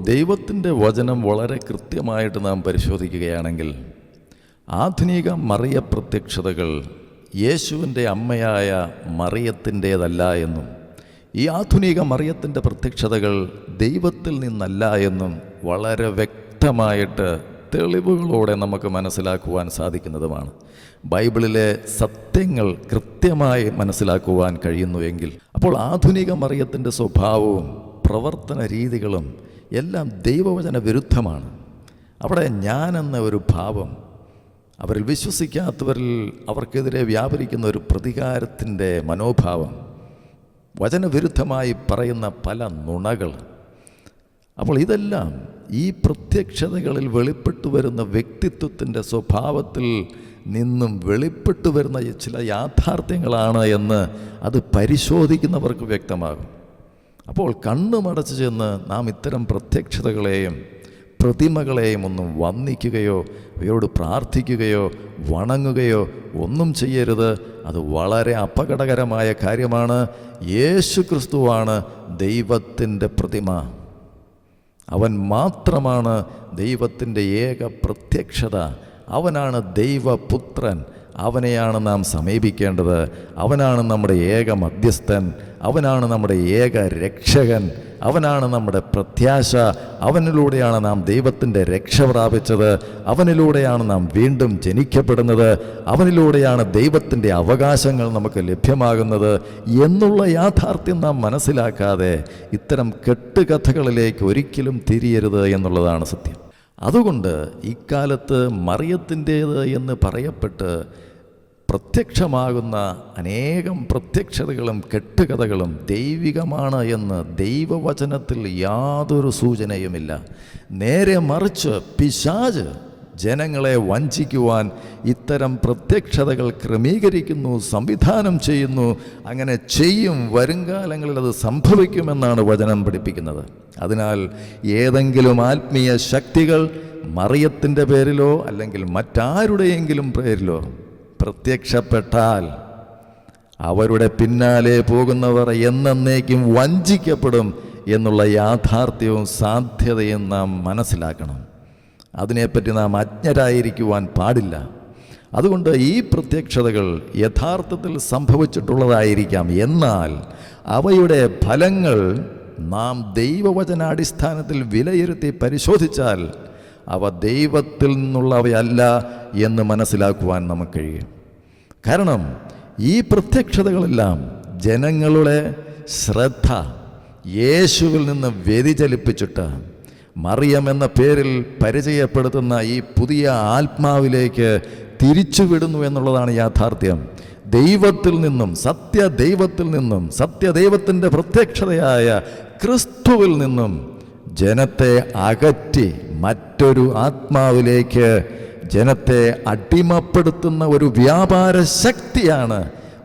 ദൈവത്തിൻ്റെ വചനം വളരെ കൃത്യമായിട്ട് നാം പരിശോധിക്കുകയാണെങ്കിൽ ആധുനിക മറിയ പ്രത്യക്ഷതകൾ യേശുവിൻ്റെ അമ്മയായ മറിയത്തിൻ്റേതല്ല എന്നും ഈ ആധുനിക മറിയത്തിൻ്റെ പ്രത്യക്ഷതകൾ ദൈവത്തിൽ നിന്നല്ല എന്നും വളരെ വ്യക്തമായിട്ട് തെളിവുകളോടെ നമുക്ക് മനസ്സിലാക്കുവാൻ സാധിക്കുന്നതുമാണ്. ബൈബിളിലെ സത്യങ്ങൾ കൃത്യമായി മനസ്സിലാക്കുവാൻ കഴിയുന്നുവെങ്കിൽ അപ്പോൾ ആധുനിക മറിയത്തിൻ്റെ സ്വഭാവവും പ്രവർത്തന രീതികളും എല്ലാം ദൈവവചന വിരുദ്ധമാണ്. അവിടെ ഞാനെന്ന ഒരു ഭാവം അവരിൽ വിശ്വസിക്കാത്തവരിൽ അവർക്കെതിരെ വ്യാപരിക്കുന്ന ഒരു പ്രതികാരത്തിൻ്റെ മനോഭാവം, വചനവിരുദ്ധമായി പറയുന്ന പല നുണകൾ, അപ്പോൾ ഇതെല്ലാം ഈ പ്രത്യക്ഷതകളിൽ വെളിപ്പെട്ടു വരുന്ന വ്യക്തിത്വത്തിൻ്റെ സ്വഭാവത്തിൽ നിന്നും വെളിപ്പെട്ടു വരുന്ന ചില യാഥാർത്ഥ്യങ്ങളാണ് എന്ന് അത് പരിശോധിക്കുന്നവർക്ക് വ്യക്തമാകും. അപ്പോൾ കണ്ണുമടച്ചു ചെന്ന് നാം ഇത്തരം പ്രത്യക്ഷതകളെയും പ്രതിമകളെയും ഒന്നും വന്ദിക്കുകയോ അവയോട് പ്രാർത്ഥിക്കുകയോ വണങ്ങുകയോ ഒന്നും ചെയ്യരുത്. അത് വളരെ അപകടകരമായ കാര്യമാണ്. യേശു ക്രിസ്തുവാണ് ദൈവത്തിൻ്റെ പ്രതിമ. അവൻ മാത്രമാണ് ദൈവത്തിൻ്റെ ഏക പ്രത്യക്ഷത. അവനാണ് ദൈവപുത്രൻ. അവനെയാണ് നാം സമീപിക്കേണ്ടത്. അവനാണ് നമ്മുടെ ഏക മധ്യസ്ഥൻ. അവനാണ് നമ്മുടെ ഏക രക്ഷകൻ. അവനാണ് നമ്മുടെ പ്രത്യാശ. അവനിലൂടെയാണ് നാം ദൈവത്തിൻ്റെ രക്ഷ പ്രാപിച്ചത്. അവനിലൂടെയാണ് നാം വീണ്ടും ജനിക്കപ്പെടുന്നത്. അവനിലൂടെയാണ് ദൈവത്തിൻ്റെ അവകാശങ്ങൾ നമുക്ക് ലഭ്യമാകുന്നത് എന്നുള്ള യാഥാർത്ഥ്യം നാം മനസ്സിലാക്കാതെ ഇത്തരം കെട്ടുകഥകളിലേക്ക് ഒരിക്കലും തിരിയരുത് എന്നുള്ളതാണ് സത്യം. അതുകൊണ്ട് ഇക്കാലത്ത് മറിയത്തിൻ്റേത് എന്ന് പറയപ്പെട്ട് പ്രത്യക്ഷമാകുന്ന അനേകം പ്രത്യക്ഷതകളും കെട്ടുകഥകളും ദൈവികമാണ് എന്ന് ദൈവവചനത്തിൽ യാതൊരു സൂചനയുമില്ല. നേരെ മറിച്ച് പിശാച് ജനങ്ങളെ വഞ്ചിക്കുവാൻ ഇത്തരം പ്രത്യക്ഷതകൾ ക്രമീകരിക്കുന്നു, സംവിധാനം ചെയ്യുന്നു. അങ്ങനെ ചെയ്യും. വരുംകാലങ്ങളിൽ അത് സംഭവിക്കുമെന്നാണ് വചനം പഠിപ്പിക്കുന്നത്. അതിനാൽ ഏതെങ്കിലും ആത്മീയ ശക്തികൾ മറിയത്തിൻ്റെ പേരിലോ അല്ലെങ്കിൽ മറ്റാരുടെയെങ്കിലും പേരിലോ പ്രത്യക്ഷപ്പെട്ടാൽ അവരുടെ പിന്നാലെ പോകുന്നവർ എന്നേക്കും വഞ്ചിക്കപ്പെടും എന്നുള്ള യാഥാർത്ഥ്യവും സാധ്യതയും നാം മനസ്സിലാക്കണം. അതിനെപ്പറ്റി നാം അജ്ഞരായിരിക്കുവാൻ പാടില്ല. അതുകൊണ്ട് ഈ പ്രത്യക്ഷതകൾ യഥാർത്ഥത്തിൽ സംഭവിച്ചിട്ടുള്ളതായിരിക്കാം. എന്നാൽ അവയുടെ ഫലങ്ങൾ നാം ദൈവവചനാടിസ്ഥാനത്തിൽ വിലയിരുത്തി പരിശോധിച്ചാൽ അവ ദൈവത്തിൽ നിന്നുള്ളവയല്ല എന്ന് മനസ്സിലാക്കുവാൻ നമുക്ക് കഴിയും. കാരണം ഈ പ്രത്യക്ഷതകളെല്ലാം ജനങ്ങളുടെ ശ്രദ്ധ യേശുവിൽ നിന്ന് വ്യതിചലിപ്പിച്ചിട്ട് മറിയം എന്ന പേരിൽ പരിചയപ്പെടുത്തുന്ന ഈ പുതിയ ആത്മാവിലേക്ക് തിരിച്ചുവിടുന്നു എന്നുള്ളതാണ് യാഥാർത്ഥ്യം. ദൈവത്തിൽ നിന്നും സത്യദൈവത്തിൻ്റെ പ്രത്യക്ഷതയായ ക്രിസ്തുവിൽ നിന്നും ജനത്തെ അകറ്റി മറ്റൊരു ആത്മാവിലേക്ക് ജനത്തെ അടിമപ്പെടുത്തുന്ന ഒരു വ്യാപാര ശക്തിയാണ്,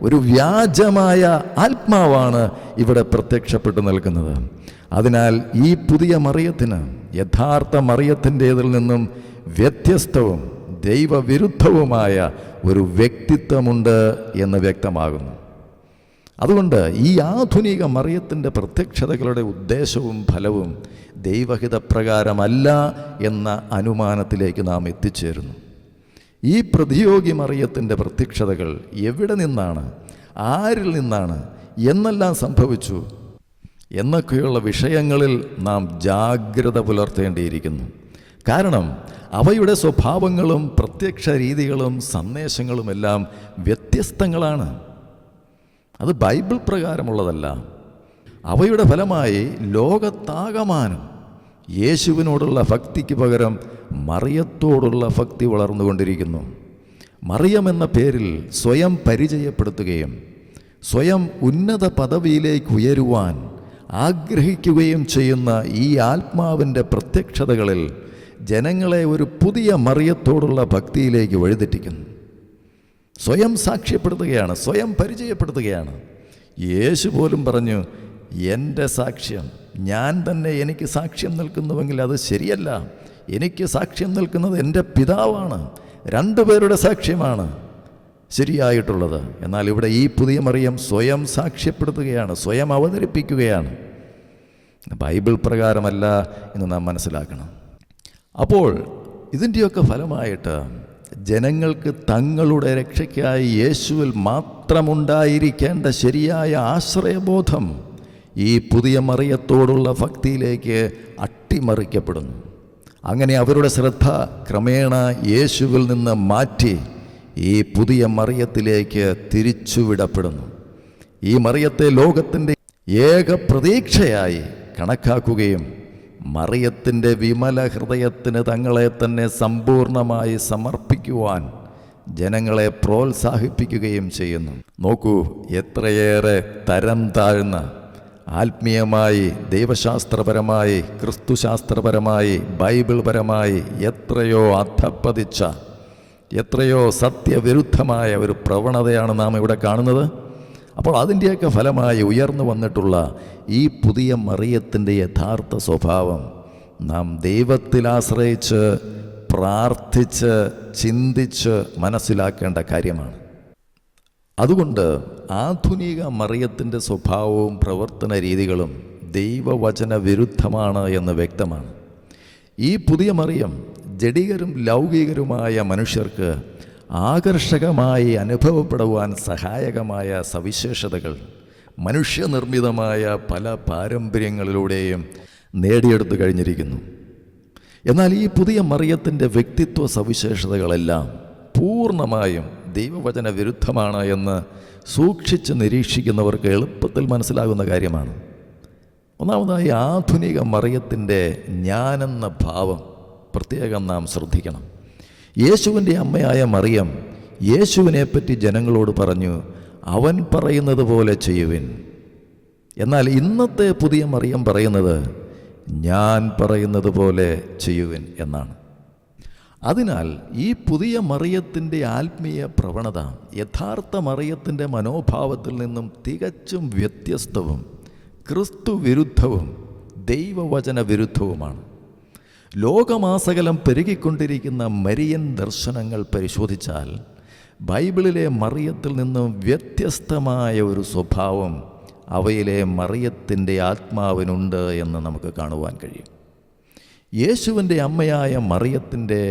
ഒരു വ്യാജമായ ആത്മാവാണ് ഇവിടെ പ്രത്യക്ഷപ്പെട്ടു നിൽക്കുന്നത്. അതിനാൽ ഈ പുതിയ മറിയത്തിന് യഥാർത്ഥ മറിയത്തിൻ്റേതിൽ നിന്നും വ്യത്യസ്തവും ദൈവവിരുദ്ധവുമായ ഒരു വ്യക്തിത്വമുണ്ട് എന്ന് വ്യക്തമാകുന്നു. അതുകൊണ്ട് ഈ ആധുനിക മറിയത്തിൻ്റെ പ്രത്യക്ഷതകളുടെ ഉദ്ദേശവും ഫലവും ദൈവഹിതപ്രകാരമല്ല എന്ന അനുമാനത്തിലേക്ക് നാം എത്തിച്ചേരുന്നു. ഈ പ്രതിയോഗി മറിയത്തിൻ്റെ പ്രത്യക്ഷതകൾ എവിടെ നിന്നാണ്, ആരിൽ നിന്നാണ്, എന്നെല്ലാം സംഭവിച്ചു എന്നൊക്കെയുള്ള വിഷയങ്ങളിൽ നാം ജാഗ്രത പുലർത്തേണ്ടിയിരിക്കുന്നു. കാരണം അവയുടെ സ്വഭാവങ്ങളും പ്രത്യക്ഷ രീതികളും സന്ദേശങ്ങളുമെല്ലാം വ്യത്യസ്തങ്ങളാണ്. അത് ബൈബിൾ പ്രകാരമുള്ളതല്ല. അവയുടെ ഫലമായി ലോകത്താകമാനം യേശുവിനോടുള്ള ഭക്തിക്ക് പകരം മറിയത്തോടുള്ള ഭക്തി വളർന്നുകൊണ്ടിരിക്കുന്നു. മറിയം എന്ന പേരിൽ സ്വയം പരിചയപ്പെടുത്തുകയും സ്വയം ഉന്നത പദവിയിലേക്ക് ഉയരുവാൻ ആഗ്രഹിക്കുകയും ചെയ്യുന്ന ഈ ആത്മാവിൻ്റെ പ്രത്യക്ഷതകളിൽ ജനങ്ങളെ ഒരു പുതിയ മറിയത്തോടുള്ള ഭക്തിയിലേക്ക് വഴിതെറ്റിക്കുന്നു. സ്വയം സാക്ഷ്യപ്പെടുത്തുകയാണ്, സ്വയം പരിചയപ്പെടുത്തുകയാണ്. യേശു പോലും പറഞ്ഞു, എൻ്റെ സാക്ഷ്യം ഞാൻ തന്നെ എനിക്ക് സാക്ഷ്യം നിൽക്കുന്നുവെങ്കിൽ അത് ശരിയല്ല. എനിക്ക് സാക്ഷ്യം നിൽക്കുന്നത് എൻ്റെ പിതാവാണ്. 2 പേരുടെ സാക്ഷ്യമാണ് ശരിയായിട്ടുള്ളത്. എന്നാൽ ഇവിടെ ഈ പുതിയ മറിയം സ്വയം സാക്ഷ്യപ്പെടുത്തുകയാണ്, സ്വയം അവതരിപ്പിക്കുകയാണ്. ബൈബിൾ പ്രകാരമല്ല എന്ന് നാം മനസ്സിലാക്കണം. അപ്പോൾ ഇതിൻ്റെയൊക്കെ ഫലമായിട്ട് ജനങ്ങൾക്ക് തങ്ങളുടെ രക്ഷയ്ക്കായി യേശുവിൽ മാത്രമുണ്ടായിരിക്കേണ്ട ശരിയായ ആശ്രയബോധം ഈ പുതിയ മറിയത്തോടുള്ള ഭക്തിയിലേക്ക് അട്ടിമറിക്കപ്പെടുന്നു. അങ്ങനെ അവരുടെ ശ്രദ്ധ ക്രമേണ യേശുവിൽ നിന്ന് മാറ്റി ഈ പുതിയ മറിയത്തിലേക്ക് തിരിച്ചുവിടപ്പെടുന്നു. ഈ മറിയത്തെ ലോകത്തിൻ്റെ ഏക പ്രതീക്ഷയായി കണക്കാക്കുകയും മറിയത്തിൻ്റെ വിമല ഹൃദയത്തിന് തങ്ങളെ തന്നെ സമ്പൂർണമായി സമർപ്പിക്കുവാൻ ജനങ്ങളെ പ്രോത്സാഹിപ്പിക്കുകയും ചെയ്യുന്നു. നോക്കൂ, എത്രയേറെ തരം താഴ്ന്ന ആത്മീയമായി, ദൈവശാസ്ത്രപരമായി, ക്രിസ്തുശാസ്ത്രപരമായി, ബൈബിൾ പരമായി എത്രയോ അധപ്പതിച്ച, എത്രയോ സത്യവിരുദ്ധമായ ഒരു പ്രവണതയാണ് നാം ഇവിടെ കാണുന്നത്. അപ്പോൾ അതിൻ്റെയൊക്കെ ഫലമായി ഉയർന്നു വന്നിട്ടുള്ള ഈ പുതിയ മറിയത്തിൻ്റെ യഥാർത്ഥ സ്വഭാവം നാം ദൈവത്തിൽ ആശ്രയിച്ച് പ്രാർത്ഥിച്ച് ചിന്തിച്ച് മനസ്സിലാക്കേണ്ട കാര്യമാണ്. അതുകൊണ്ട് ആധുനിക മറിയത്തിൻ്റെ സ്വഭാവവും പ്രവർത്തന രീതികളും ദൈവവചന വിരുദ്ധമാണ് എന്ന് വ്യക്തമാണ്. ഈ പുതിയ മറിയം ജഡികരും ലൗകികരുമായ മനുഷ്യർക്ക് ആകർഷകമായി അനുഭവപ്പെടുവാൻ സഹായകമായ സവിശേഷതകൾ മനുഷ്യനിർമ്മിതമായ പല പാരമ്പര്യങ്ങളിലൂടെയും നേടിയെടുത്തു കഴിഞ്ഞിരിക്കുന്നു. എന്നാൽ ഈ പുതിയ മറിയത്തിൻ്റെ വ്യക്തിത്വ സവിശേഷതകളെല്ലാം പൂർണ്ണമായും ദൈവവചന വിരുദ്ധമാണ് എന്ന് സൂക്ഷിച്ച് നിരീക്ഷിക്കുന്നവർക്ക് എളുപ്പത്തിൽ മനസ്സിലാകുന്ന കാര്യമാണ്. ഒന്നാമതായി, ആധുനിക മറിയത്തിൻ്റെ ഞാനെന്ന ഭാവം പ്രത്യേകം നാം ശ്രദ്ധിക്കണം. യേശുവിൻ്റെ അമ്മയായ മറിയം യേശുവിനെപ്പറ്റി ജനങ്ങളോട് പറഞ്ഞു, അവൻ പറയുന്നത് പോലെ ചെയ്യുവിൻ. എന്നാൽ ഇന്നത്തെ പുതിയ മറിയം പറയുന്നത്, ഞാൻ പറയുന്നത് പോലെ ചെയ്യുവിൻ എന്നാണ്. അതിനാൽ ഈ പുതിയ മറിയത്തിൻ്റെ ആത്മീയ പ്രവണത യഥാർത്ഥ മറിയത്തിൻ്റെ മനോഭാവത്തിൽ നിന്നും തികച്ചും വ്യത്യസ്തവും ക്രിസ്തു വിരുദ്ധവും ദൈവവചന വിരുദ്ധവുമാണ്. ലോകമാസകലം പെരുകിക്കൊണ്ടിരിക്കുന്ന മരിയൻ ദർശനങ്ങൾ പരിശോധിച്ചാൽ ബൈബിളിലെ മറിയത്തിൽ നിന്നും വ്യത്യസ്തമായ ഒരു സ്വഭാവം അവയിലെ മറിയത്തിൻ്റെ ആത്മാവിനുണ്ട് എന്ന് നമുക്ക് കാണുവാൻ കഴിയും. യേശുവിൻ്റെ അമ്മയായ മറിയത്തിൻ്റെ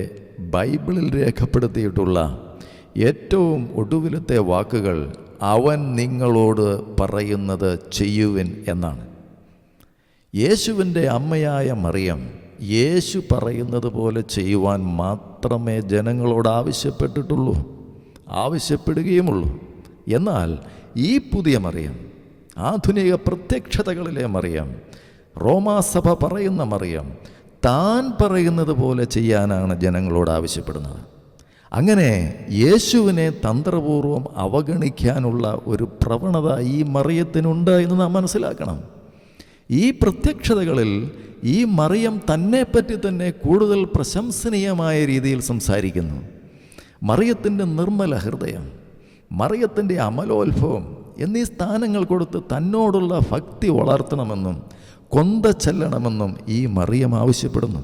ബൈബിളിൽ രേഖപ്പെടുത്തിയിട്ടുള്ള ഏറ്റവും ഒടുവിലത്തെ വാക്കുകൾ അവൻ നിങ്ങളോട് പറയുന്നത് ചെയ്യുവിൻ എന്നാണ്. യേശുവിൻ്റെ അമ്മയായ മറിയം യേശു പറയുന്നത് പോലെ ചെയ്യുവാൻ മാത്രമേ ജനങ്ങളോട് ആവശ്യപ്പെടുകയുമുള്ളൂ. എന്നാൽ ഈ പുതിയ മറിയം, ആധുനിക പ്രത്യക്ഷതകളിലെ മറിയം, റോമാസഭ പറയുന്ന മറിയം താൻ പറയുന്നത് പോലെ ചെയ്യാനാണ് ജനങ്ങളോട് ആവശ്യപ്പെടുന്നത്. അങ്ങനെ യേശുവിനെ തന്ത്രപൂർവം അവഗണിക്കാനുള്ള ഒരു പ്രവണത ഈ മറിയത്തിനുണ്ട് എന്ന് നാം മനസ്സിലാക്കണം. ഈ പ്രത്യക്ഷതകളിൽ ഈ മറിയം തന്നെപ്പറ്റി തന്നെ കൂടുതൽ പ്രശംസനീയമായ രീതിയിൽ സംസാരിക്കുന്നു. മറിയത്തിൻ്റെ നിർമ്മല ഹൃദയം, മറിയത്തിൻ്റെ അമലോത്ഭവം എന്നീ സ്ഥാനങ്ങൾ കൊടുത്ത് തന്നോടുള്ള ഭക്തി വളർത്തണമെന്നും കൊന്ത ചെല്ലണമെന്നും ഈ മറിയം ആവശ്യപ്പെടുന്നു.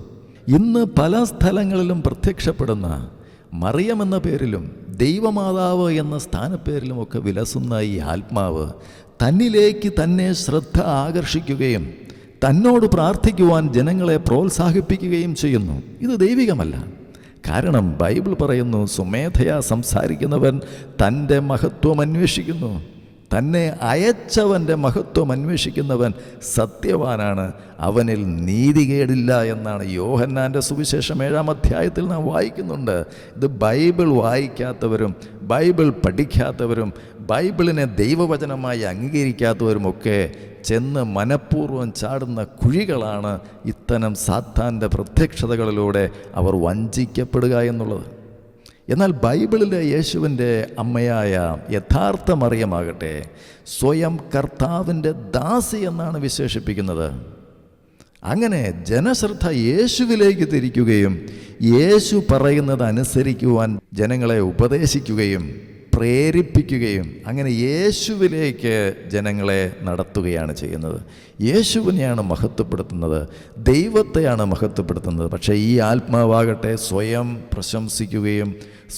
ഇന്ന് പല സ്ഥലങ്ങളിലും പ്രത്യക്ഷപ്പെടുന്ന മറിയം എന്ന പേരിലും ദൈവമാതാവ് എന്ന സ്ഥാനപ്പേരിലുമൊക്കെ വിലസുന്ന ഈ ആത്മാവ് തന്നിലേക്ക് തന്നെ ശ്രദ്ധ ആകർഷിക്കുകയും തന്നോട് പ്രാർത്ഥിക്കുവാൻ ജനങ്ങളെ പ്രോത്സാഹിപ്പിക്കുകയും ചെയ്യുന്നു. ഇത് ദൈവികമല്ല. കാരണം ബൈബിൾ പറയുന്നു, സ്വമേധയാ സംസാരിക്കുന്നവൻ തൻ്റെ മഹത്വം അന്വേഷിക്കുന്നു. തന്നെ അയച്ചവൻ്റെ മഹത്വം അന്വേഷിക്കുന്നവൻ സത്യവാനാണ്, അവനിൽ നീതികേടില്ല എന്നാണ് യോഹന്നാൻ്റെ സുവിശേഷം 7-ാം അധ്യായത്തിൽ നാം വായിക്കുന്നുണ്ട്. ഇത് ബൈബിൾ വായിക്കാത്തവരും ബൈബിൾ പഠിക്കാത്തവരും ബൈബിളിനെ ദൈവവചനമായി അംഗീകരിക്കാത്തവരുമൊക്കെ ചെന്ന് മനഃപൂർവ്വം ചാടുന്ന കുഴികളാണ് ഇത്തരം സാത്താൻ്റെ പ്രത്യക്ഷതകളിലൂടെ അവർ വഞ്ചിക്കപ്പെടുക എന്നുള്ളത്. എന്നാൽ ബൈബിളിലെ യേശുവിൻ്റെ അമ്മയായ യഥാർത്ഥ മറിയമാകട്ടെ സ്വയം കർത്താവിൻ്റെ ദാസി എന്നാണ് വിശേഷിപ്പിക്കുന്നത്. അങ്ങനെ ജനശ്രദ്ധ യേശുവിലേക്ക് തിരിക്കുകയും യേശു പറയുന്നത് അനുസരിക്കുവാൻ ജനങ്ങളെ ഉപദേശിക്കുകയും പ്രേരിപ്പിക്കുകയും അങ്ങനെ യേശുവിലേക്ക് ജനങ്ങളെ നടത്തുകയാണ് ചെയ്യുന്നത്. യേശുവിനെയാണ് മഹത്വപ്പെടുത്തുന്നത്, ദൈവത്തെയാണ് മഹത്വപ്പെടുത്തുന്നത്. പക്ഷേ ഈ ആത്മാവാകട്ടെ സ്വയം പ്രശംസിക്കുകയും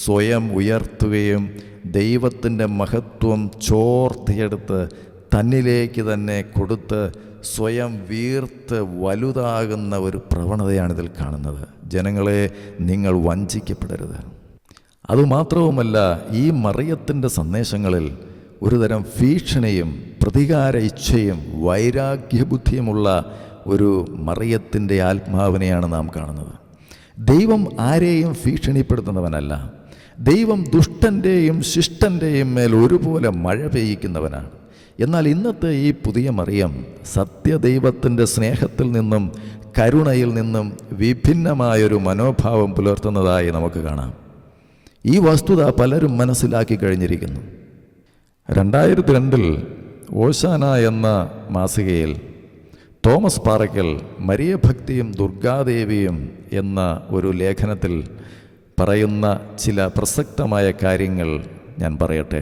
സ്വയം ഉയർത്തുകയും ദൈവത്തിൻ്റെ മഹത്വം ചോർത്തിയെടുത്ത് തന്നിലേക്ക് തന്നെ കൊടുത്ത് സ്വയം വീർത്ത് വലുതാകുന്ന ഒരു പ്രവണതയാണിതിൽ കാണുന്നത്. ജനങ്ങളെ, നിങ്ങൾ വഞ്ചിക്കപ്പെടരുത്. അതുമാത്രവുമല്ല, ഈ മറിയത്തിൻ്റെ സന്ദേശങ്ങളിൽ ഒരുതരം ഭീഷണിയും പ്രതികാര ഇച്ഛയും വൈരാഗ്യബുദ്ധിയുമുള്ള ഒരു മറിയത്തിൻ്റെ ആത്മാവിനെയാണ് നാം കാണുന്നത്. ദൈവം ആരെയും ഭീഷണിപ്പെടുത്തുന്നവനല്ല. ദൈവം ദുഷ്ടൻ്റെയും ശിഷ്ടൻ്റെയും മേൽ ഒരുപോലെ മഴ പെയ്യിക്കുന്നവനാണ്. എന്നാൽ ഇന്നത്തെ ഈ പുതിയ മറിയം സത്യദൈവത്തിൻ്റെ സ്നേഹത്തിൽ നിന്നും കരുണയിൽ നിന്നും വിഭിന്നമായൊരു മനോഭാവം പുലർത്തുന്നതായി നമുക്ക് കാണാം. ഈ വസ്തുത പലരും മനസ്സിലാക്കി കഴിഞ്ഞിരിക്കുന്നു. 2002 ഓശാന എന്ന മാസികയിൽ തോമസ് പാറയ്ക്കൽ മരിയഭക്തിയും ദുർഗാദേവിയും എന്ന ഒരു ലേഖനത്തിൽ പറയുന്ന ചില പ്രസക്തമായ കാര്യങ്ങൾ ഞാൻ പറയട്ടെ.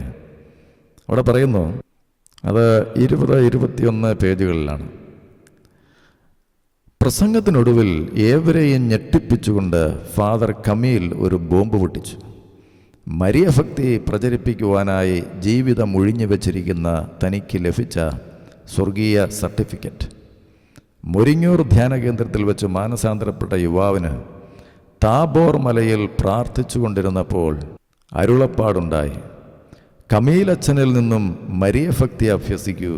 അവിടെ പറയുന്നു, അത് 20-21 പേജുകളിലാണ്. പ്രസംഗത്തിനൊടുവിൽ ഏവരെയും ഞെട്ടിപ്പിച്ചുകൊണ്ട് ഫാദർ കമീൽ ഒരു ബോംബ് പൊട്ടിച്ചു. മരിയഭക്തി പ്രചരിപ്പിക്കുവാനായി ജീവിതം ഒഴിഞ്ഞു വച്ചിരിക്കുന്ന തനിക്ക് ലഭിച്ച സ്വർഗീയ സർട്ടിഫിക്കറ്റ് മുരിങ്ങൂർ ധ്യാന കേന്ദ്രത്തിൽ വെച്ച് മാനസാന്തരപ്പെട്ട യുവാവിന് താബോർ മലയിൽ പ്രാർത്ഥിച്ചു കൊണ്ടിരുന്നപ്പോൾ അരുളപ്പാടുണ്ടായി, കമീലച്ഛനിൽ നിന്നും മരിയഭക്തി അഭ്യസിക്കൂ.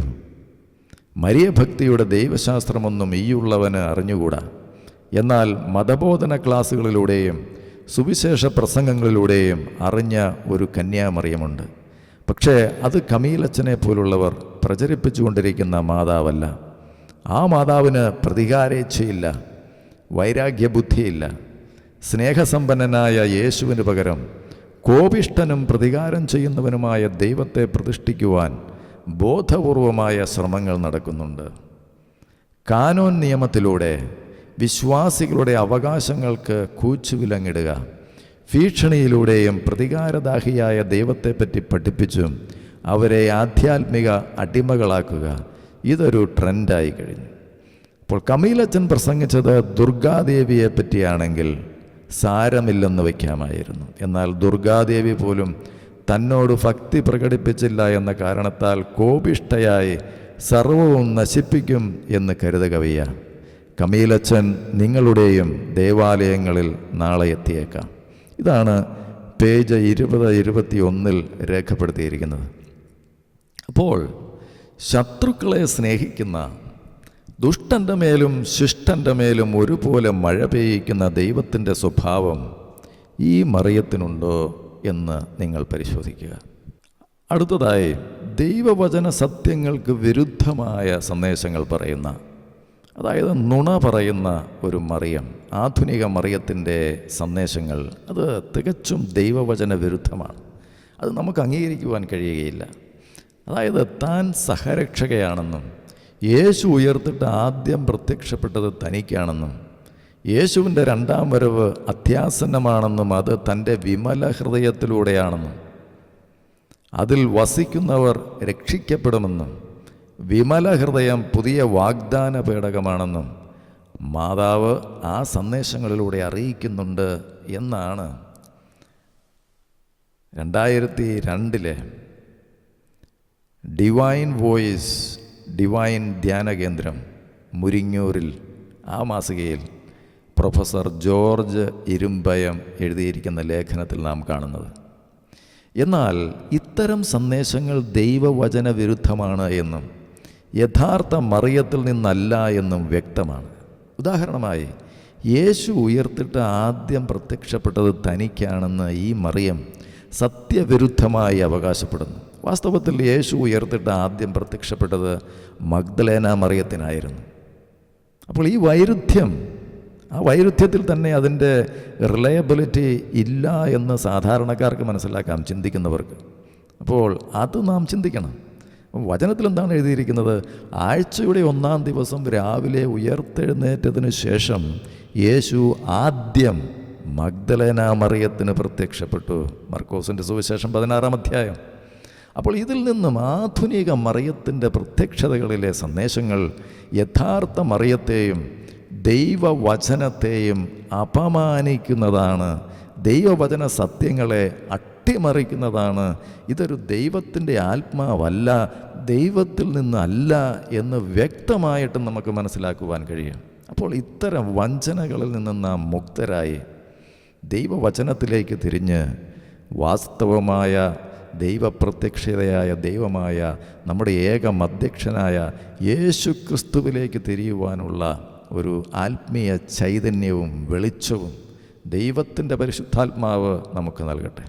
മരിയഭക്തിയുടെ ദൈവശാസ്ത്രമൊന്നും ഈയുള്ളവന് അറിഞ്ഞുകൂടാ. എന്നാൽ മതബോധന ക്ലാസ്സുകളിലൂടെയും സുവിശേഷ പ്രസംഗങ്ങളിലൂടെയും അറിഞ്ഞ ഒരു കന്യാമറിയമുണ്ട്. പക്ഷേ അത് കമീലച്ഛനെ പോലുള്ളവർ പ്രചരിപ്പിച്ചുകൊണ്ടിരിക്കുന്ന മാതാവല്ല. ആ മാതാവിന് പ്രതികാരേച്ഛയില്ല, വൈരാഗ്യബുദ്ധിയില്ല. സ്നേഹസമ്പന്നനായ യേശുവിന് പകരം കോപിഷ്ഠനും പ്രതികാരം ചെയ്യുന്നവനുമായ ദൈവത്തെ പ്രതിഷ്ഠിക്കുവാൻ ബോധപൂർവമായ ശ്രമങ്ങൾ നടക്കുന്നുണ്ട്. കാനോൻ നിയമത്തിലൂടെ വിശ്വാസികളുടെ അവകാശങ്ങൾക്ക് കൂച്ചുവിലങ്ങിടുക, ഭീഷണിയിലൂടെയും പ്രതികാരദാഹിയായ ദൈവത്തെപ്പറ്റി പഠിപ്പിച്ചും അവരെ ആധ്യാത്മിക അടിമകളാക്കുക, ഇതൊരു ട്രെൻഡായി കഴിഞ്ഞു. അപ്പോൾ കമീലച്ചൻ പ്രസംഗിച്ചത് ദുർഗാദേവിയെ പറ്റിയാണെങ്കിൽ സാരമില്ലെന്ന് വയ്ക്കാമായിരുന്നു. എന്നാൽ ദുർഗാദേവി പോലും തന്നോട് ഭക്തി പ്രകടിപ്പിച്ചില്ല എന്ന കാരണത്താൽ കോപിഷ്ഠയായി സർവവും നശിപ്പിക്കും എന്ന് കരുതുക വയ്യ. കമീലച്ചൻ നിങ്ങളുടെയും ദേവാലയങ്ങളിൽ നാളെ എത്തിയേക്കാം. ഇതാണ് പേജ് 20-21 രേഖപ്പെടുത്തിയിരിക്കുന്നത്. അപ്പോൾ ശത്രുക്കളെ സ്നേഹിക്കുന്ന, ദുഷ്ടൻ്റെ മേലും ശിഷ്ടൻ്റെ മേലും ഒരുപോലെ മഴ പെയ്യിക്കുന്ന ദൈവത്തിൻ്റെ സ്വഭാവം ഈ മറിയത്തിനുണ്ടോ എന്ന് നിങ്ങൾ പരിശോധിക്കുക. അടുത്തതായി, ദൈവവചന സത്യങ്ങൾക്ക് വിരുദ്ധമായ സന്ദേശങ്ങൾ പറയുന്ന, അതായത് നുണ പറയുന്ന ഒരു മറിയം, ആധുനിക മറിയത്തിൻ്റെ സന്ദേശങ്ങൾ അത് തികച്ചും ദൈവവചന വിരുദ്ധമാണ്. അത് നമുക്ക് അംഗീകരിക്കുവാൻ കഴിയുകയില്ല. അതായത് താൻ സഹരക്ഷകയാണെന്നും യേശു ഉയർത്തിട്ട് ആദ്യം പ്രത്യക്ഷപ്പെട്ടത് തനിക്കാണെന്നും യേശുവിൻ്റെ രണ്ടാം വരവ് അത്യാസന്നമാണെന്നും അത് തൻ്റെ വിമല ഹൃദയത്തിലൂടെയാണെന്നും അതിൽ വസിക്കുന്നവർ രക്ഷിക്കപ്പെടുമെന്നും വിമല ഹൃദയം പുതിയ വാഗ്ദാന പേടകമാണെന്നും മാതാവ് ആ സന്ദേശങ്ങളിലൂടെ അറിയിക്കുന്നുണ്ട് എന്നാണ് 2002 ഡിവൈൻ വോയിസ് ഡിവൈൻ ധ്യാന കേന്ദ്രം മുരിങ്ങൂരിൽ ആ മാസികയിൽ പ്രൊഫസർ ജോർജ് ഇരുമ്പയം എഴുതിയിരിക്കുന്ന ലേഖനത്തിൽ നാം കാണുന്നത്. എന്നാൽ ഇത്തരം സന്ദേശങ്ങൾ ദൈവവചന വിരുദ്ധമാണ് എന്നും യഥാർത്ഥ മറിയത്തിൽ നിന്നല്ല എന്നും വ്യക്തമാണ്. ഉദാഹരണമായി, യേശു ഉയർത്തിട്ട് ആദ്യം പ്രത്യക്ഷപ്പെട്ടത് തനിക്കാണെന്ന് ഈ മറിയം സത്യവിരുദ്ധമായി അവകാശപ്പെടുന്നു. വാസ്തവത്തിൽ യേശു ഉയർത്തിട്ട് ആദ്യം പ്രത്യക്ഷപ്പെട്ടത് മഗ്ദലേന മറിയത്തിനായിരുന്നു. അപ്പോൾ ഈ വൈരുദ്ധ്യം, ആ വൈരുദ്ധ്യത്തിൽ തന്നെ അതിൻ്റെ റിലയബിലിറ്റി ഇല്ല എന്ന് സാധാരണക്കാർക്ക് മനസ്സിലാക്കാം, ചിന്തിക്കുന്നവർക്ക്. അപ്പോൾ അത് നാം ചിന്തിക്കണം. വചനത്തിൽ എന്താണ് എഴുതിയിരിക്കുന്നത്? ആഴ്ചയുടെ 1-ാം ദിവസം രാവിലെ ഉയർത്തെഴുന്നേറ്റതിന് ശേഷം യേശു ആദ്യം മഗ്ദലേന മറിയത്തിന് പ്രത്യക്ഷപ്പെട്ടു. മർക്കോസിൻ്റെ സുവിശേഷം 16-ാം അധ്യായം. അപ്പോൾ ഇതിൽ നിന്നും ആധുനിക മറിയത്തിൻ്റെ പ്രത്യക്ഷതകളിലെ സന്ദേശങ്ങൾ യഥാർത്ഥ മറിയത്തെയും ദൈവവചനത്തെയും അപമാനിക്കുന്നതാണ്, ദൈവവചന സത്യങ്ങളെ അട്ടിമറിക്കുന്നതാണ്. ഇതൊരു ദൈവത്തിൻ്റെ ആത്മാവല്ല, ദൈവത്തിൽ നിന്നല്ല എന്ന് വ്യക്തമായിട്ട് നമുക്ക് മനസ്സിലാക്കുവാൻ കഴിയും. അപ്പോൾ ഇത്തരം വഞ്ചനകളിൽ നിന്ന് നാം മുക്തരായി ദൈവവചനത്തിലേക്ക് തിരിഞ്ഞ് വാസ്തവമായ ദൈവപ്രത്യക്ഷതയായ ദൈവമായ നമ്മുടെ ഏക മധ്യക്ഷനായ യേശു ക്രിസ്തുവിലേക്ക് തിരിയുവാനുള്ള ഒരു ആത്മീയ ചൈതന്യവും വെളിച്ചവും ദൈവത്തിൻ്റെ പരിശുദ്ധാത്മാവ് നമുക്ക് നൽകട്ടെ.